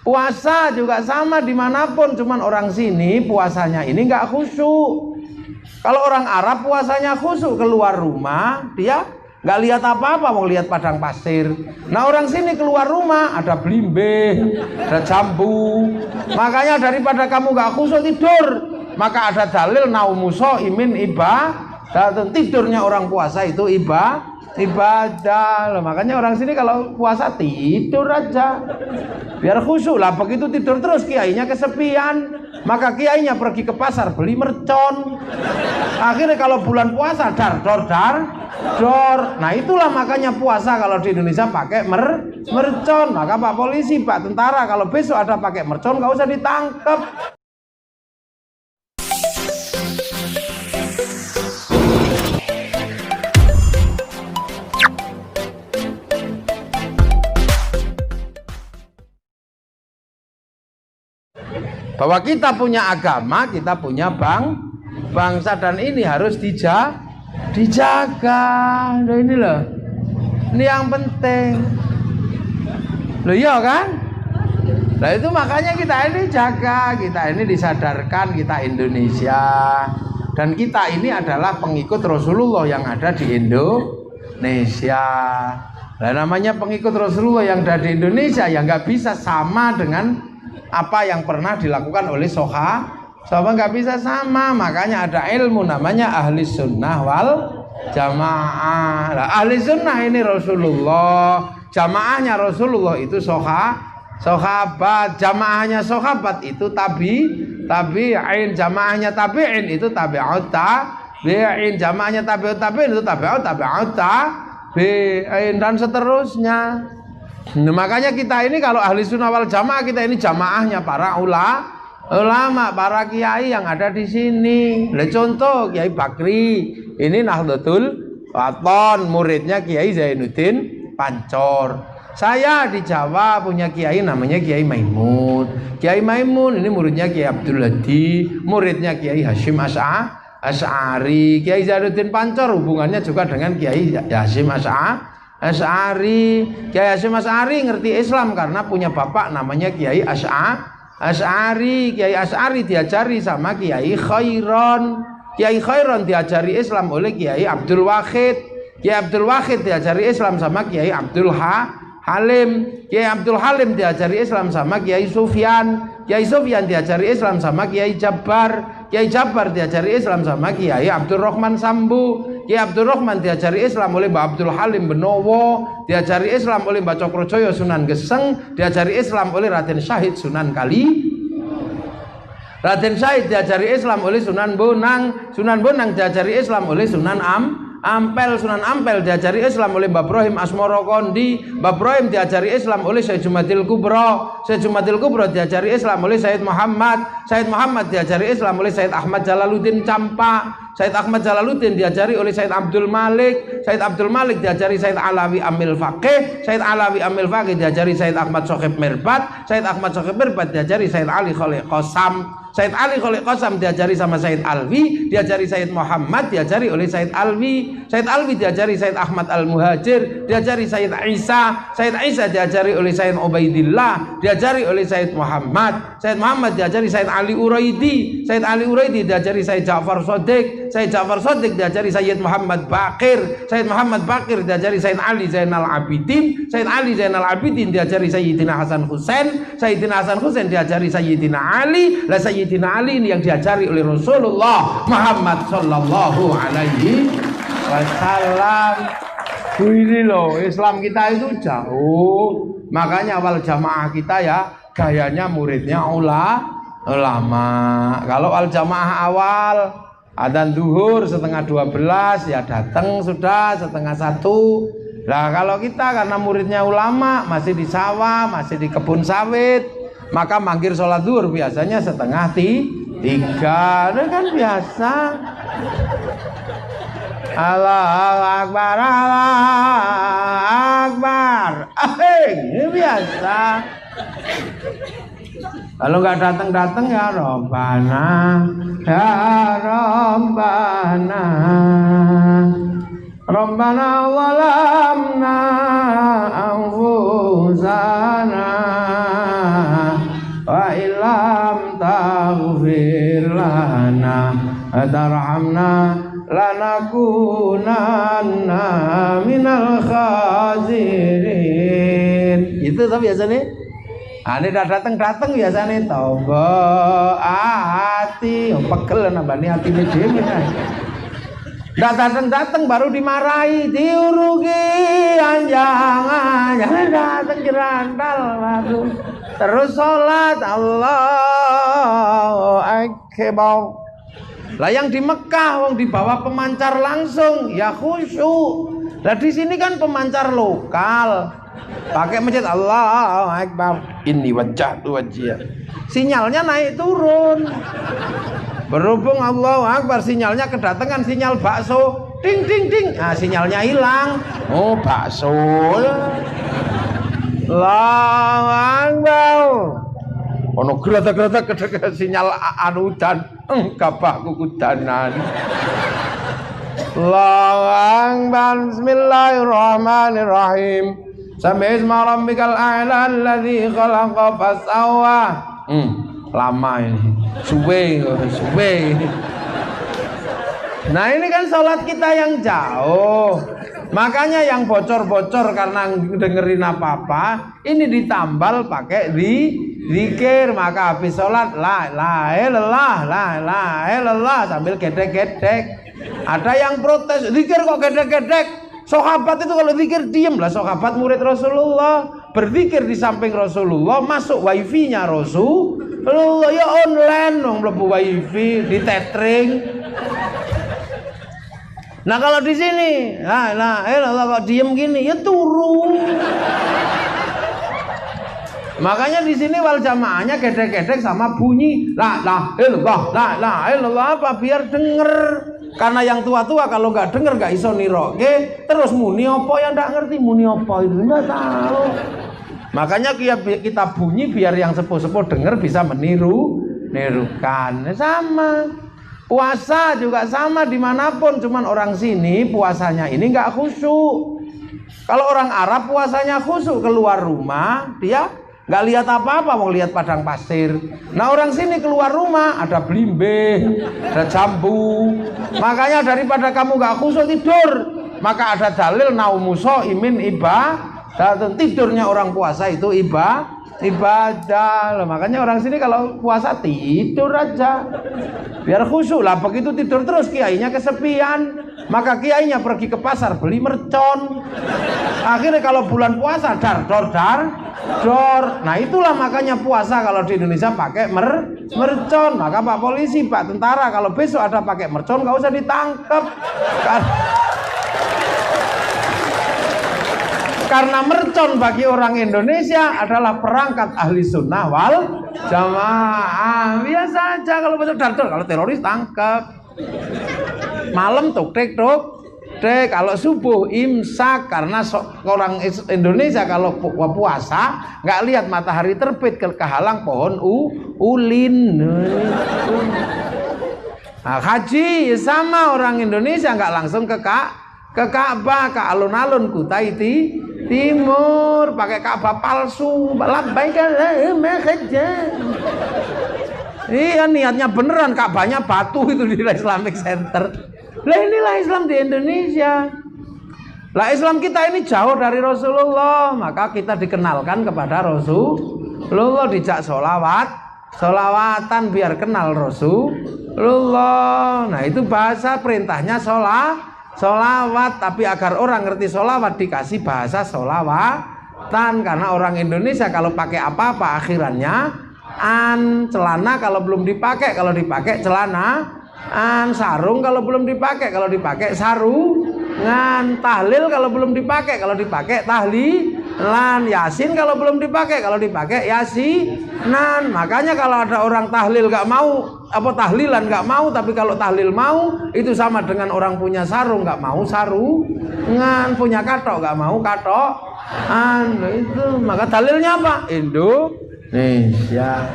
Puasa juga sama dimanapun, cuman orang sini puasanya ini nggak khusyuk. Kalau orang Arab puasanya khusyuk, keluar rumah dia nggak lihat apa-apa, mau lihat padang pasir. Nah orang sini keluar rumah ada belimbing, ada jambu. Makanya daripada kamu nggak khusyuk tidur, maka ada dalil naumuso imin ibadah. Tidurnya orang puasa itu ibadah. Loh, makanya orang sini kalau puasa tidur aja biar khusyuk lah. Begitu tidur terus kiainya kesepian, maka kiainya pergi ke pasar beli mercon. Akhirnya kalau bulan puasa dar. Nah itulah makanya puasa kalau di Indonesia pakai mercon. Maka Pak Polisi, Pak Tentara, kalau besok ada pakai mercon nggak usah ditangkap. Bahwa kita punya agama, kita punya bangsa, dan ini harus dijaga. Nah ini loh, ini yang penting. Loh iya kan? Nah itu makanya kita ini jaga, kita ini disadarkan kita Indonesia, dan kita ini adalah pengikut Rasulullah yang ada di Indonesia. Nah namanya pengikut Rasulullah yang ada di Indonesia, yang nggak bisa sama dengan apa yang pernah dilakukan oleh sahabat, nggak bisa sama. Makanya ada ilmu namanya ahli sunnah wal jamaah. Nah, ahli sunnah ini Rasulullah, jamaahnya Rasulullah itu sahabat, jamaahnya sahabat itu tabi'in, jamaahnya tabi'in itu tabi'ut tabi'in, jamaahnya tabi'ut tabi'in itu tabi'ut tabi'in, dan seterusnya. Nah, makanya kita ini kalau ahli sunnah wal jamaah, kita ini jamaahnya para ulama, para kiai yang ada di sini. Nah, contoh Kiai Bakri ini Nahdlatul Wathon, muridnya Kiai Zainuddin Pancor. Saya di Jawa punya kiai namanya Kiai Maimun. Kiai Maimun ini muridnya Kiai Abdul Hadi, muridnya Kiai Hasyim Asy'ari. Kiai Zainuddin Pancor hubungannya juga dengan Kiai Hasyim Asy'ari. Kiai Hasyim Asy'ari ngerti Islam karena punya bapak namanya Kiai Asy'ari. Kiai Asy'ari diajari sama Kiai Khairon. Kiai Khairon diajari Islam oleh Kiai Abdul Wahid. Kiai Abdul Wahid diajari Islam sama Kiai Abdul Halim. Kiai Abdul Halim diajari Islam sama Kiai Sufyan. Kiai Sufyan diajari Islam sama Kiai Jabbar. Kiai Jabbar diajari Islam sama Kiai Abdul Rahman Sambu. Kiai Abdul Rahman diajari Islam oleh Mbak Abdul Halim Benowo. Diajari Islam oleh Mbak Cokrojoyo Sunan Geseng. Diajari Islam oleh Raden Syahid Sunan Kali. Raden Syahid diajari Islam oleh Sunan Bonang. Sunan Bonang diajari Islam oleh Sunan Ampel. Sunan Ampel diajari Islam oleh Mbak Ibrahim Asmoro Kondi. Mbak Ibrahim diajari Islam oleh Syekh Jumadil Kubro. Syekh Jumadil Kubro diajari Islam oleh Sayyid Muhammad. Sayyid Muhammad diajari Islam oleh Sayyid Ahmad Jalaluddin Campa. Sayyid Ahmad Jalaluddin diajari oleh Sayyid Abdul Malik. Sayyid Abdul Malik diajari Sayyid Alawi Amil Faqih. Sayyid Alawi Amil Faqih diajari Sayyid Ahmad Sokhib Mirbat. Sayyid Ahmad Sokhib Mirbat diajari Sayyid Ali Khalil Qasam. Sayyid Ali Khalil Qasam diajari sama Sayyid Alwi, diajari Sayyid Muhammad, diajari oleh Sayyid Alwi. Sayyid Alwi diajari Sayyid Ahmad Al-Muhajir, diajari Sayyid Isa. Sayyid Isa diajari oleh Sayyid Ubaidillah, diajari oleh Sayyid Muhammad. Sayyid Muhammad diajari Sayyid Ali Uraidi. Sayyid Ali Uraidi diajari Sayyid Ja'far Shadiq. Sayyid Ja'far Shadiq diajari Sayyid Muhammad Baqir. Sayyid Muhammad Baqir diajari Sayyid Ali Zainal Abidin. Sayyid Ali Zainal Abidin diajari Sayyidina Hasan Husain. Sayyidina Hasan Husain diajari Sayyidina Ali. Lah Sayyidina Ali ini yang diajari oleh Rasulullah Muhammad sallallahu alaihi wasallam. Ini loh, Islam kita itu jauh. Makanya awal jamaah kita ya gayanya muridnya ulama. Kalau al jamaah awal adzan zuhur setengah 12 ya datang sudah setengah 1. Nah kalau kita karena muridnya ulama masih di sawah, masih di kebun sawit, maka manggil sholat zuhur biasanya setengah 3. Itu kan biasa. Allahu Akbar, Allahu Akbar. Ini biasa. Kalau nggak datang ya Robbana, ya Robbana, Robbana walamna anfusana tarhamna lanakunanna minal khasirin. Itu tuh biasanya. Ane datang biasanya tonggo hati, pegel nambani hatine dhewe. Ndak datang baru dimarahi, diurugi anjang datang jerandal baru. Terus sholat Allahu Akbar. Lah yang di Mekah wong dibawa pemancar langsung ya khusyuk. Lah di sini kan pemancar lokal. Pakai masjid Allahu Akbar. Ini wajjahtu wajhiya. Sinyalnya naik turun. Berhubung Allahu Akbar sinyalnya kedatangan sinyal bakso. Ding ding ding. Nah, sinyalnya hilang. Oh, bakso. Allahu Akbar. Ono gerata-gerata kedekat sinyal anudan. Gabah kukudanan. Allahu Akbar. Bismillahirrahmanirrahim. Sabbihisma rabbikal a'la alladzi khalaqa fasawwa. Lama ini. Suwe. Nah, ini kan sholat kita yang jauh. Makanya yang bocor-bocor karena dengerin apa-apa, ini ditambal pakai zikir. Maka habis sholat la ilaha illallah sambil gedek-gedek. Ada yang protes, zikir kok gedek-gedek. Sahabat itu kalau zikir diem lah, sahabat murid Rasulullah berzikir di samping Rasulullah, masuk wifi-nya Rasulullah ya online dong, mlebu wifi di tethering. Nah kalau di sini, kok diem gini ya turu. Makanya di sini wal jamaahnya gedek-gedek sama bunyi la ilallah apa biar denger. Karena yang tua-tua kalau nggak denger nggak iso niroke, terus muni apa ya nggak ngerti muni apa itu nggak tahu. Makanya kita bunyi biar yang sepuh-sepuh denger bisa nirukan. Sama puasa juga sama dimanapun, cuman orang sini puasanya ini nggak khusyuk. Kalau orang Arab puasanya khusyuk, keluar rumah dia nggak lihat apa-apa, mau lihat padang pasir. Nah orang sini keluar rumah ada belimbing, ada jambu. Makanya daripada kamu nggak khusyuk tidur, maka ada dalil naumuso imin ibadah. Tidurnya orang puasa itu ibadah. Makanya orang sini kalau puasa tidur aja, biar khusyuk lah. Begitu tidur terus kiainya kesepian, maka kiainya pergi ke pasar beli mercon. Akhirnya kalau bulan puasa dor. Nah itulah makanya puasa kalau di Indonesia pakai mercon. Maka Pak Polisi, Pak Tentara kalau besok ada pakai mercon nggak usah ditangkap. Karena mercon bagi orang Indonesia adalah perangkat ahli sunnah wal jamaah. Biasa aja kalau besok dor, kalau teroris tangkap. Malam tuk-tek. Kalau subuh imsak, karena orang Indonesia kalau puasa nggak lihat matahari terbit kehalang pohon ulin. Nah, haji sama orang Indonesia nggak langsung ke Ka'bah, ke alun-alun Kutai Timur pakai Ka'bah palsu. Labbaik Allahumma hajjan. Iya niatnya beneran, Ka'bahnya batu itu di Islamic Center. Lah inilah Islam di Indonesia. Lah Islam kita ini jauh dari Rasulullah, maka kita dikenalkan kepada Rasulullah, dijak solawatan biar kenal Rasulullah. Nah itu bahasa perintahnya solawat, tapi agar orang ngerti solawat dikasih bahasa solawatan. Karena orang Indonesia kalau pakai apa-apa akhirannya celana kalau belum dipakai, kalau dipakai celana. Sarung kalau belum dipakai, kalau dipakai sarungan. Tahlil kalau belum dipakai, kalau dipakai tahlilan. Yasin kalau belum dipakai, kalau dipakai yasinan. Makanya kalau ada orang tahlil gak mau, tahlilan gak mau, tapi kalau tahlil mau, itu sama dengan orang punya sarung gak mau sarungan, punya katok gak mau katokan. Itu maka tahlilnya apa? Indonesia.